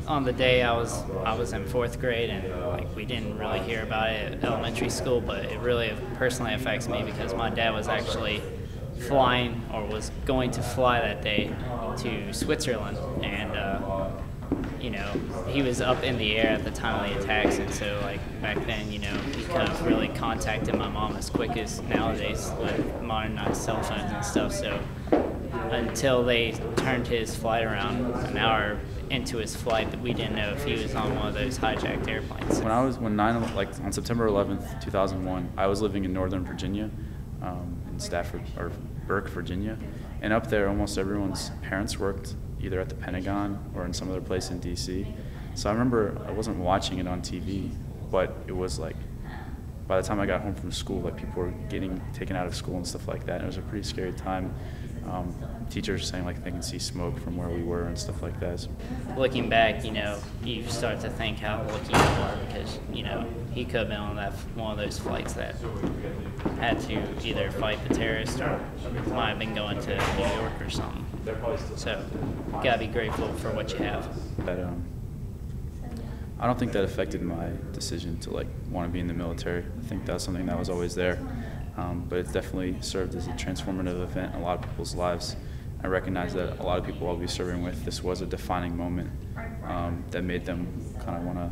on the day I was in 4th grade, and like we didn't really hear about it at elementary school, but it really personally affects me because my dad was actually flying, or was going to fly that day to Switzerland, and you know, he was up in the air at the time of the attacks, and so like back then, you know, he couldn't really contacted my mom as quick as nowadays with modernized cell phones and stuff. So until they turned his flight around an hour into his flight, that we didn't know if he was on one of those hijacked airplanes. On September 11th, 2001, I was living in Northern Virginia, in Stafford or Burke, Virginia, and up there, almost everyone's parents worked either at the Pentagon or in some other place in D.C. So I remember I wasn't watching it on TV, but it was like, by the time I got home from school, like people were getting taken out of school and stuff like that. And it was a pretty scary time. Teachers saying like they can see smoke from where we were and stuff like that. So, looking back, you know, you start to think how lucky you are, because, you know, he could have been on one of those flights that had to either fight the terrorists or might have been going to New York or something. So you gotta be grateful for what you have. But, I don't think that affected my decision to like want to be in the military. I think that's something that was always there, but it definitely served as a transformative event in a lot of people's lives. I recognize that a lot of people I'll be serving with, this was a defining moment that made them kind of want to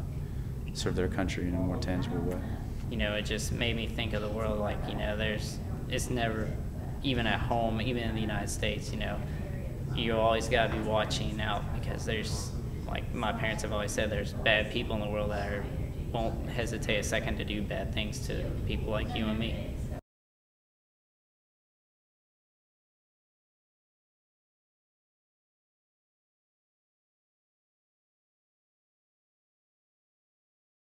serve their country in a more tangible way. You know, it just made me think of the world like, you know, it's never, even at home, even in the United States, you know, you always got to be watching out, because there's, like my parents have always said, there's bad people in the world that won't hesitate a second to do bad things to people like you and me.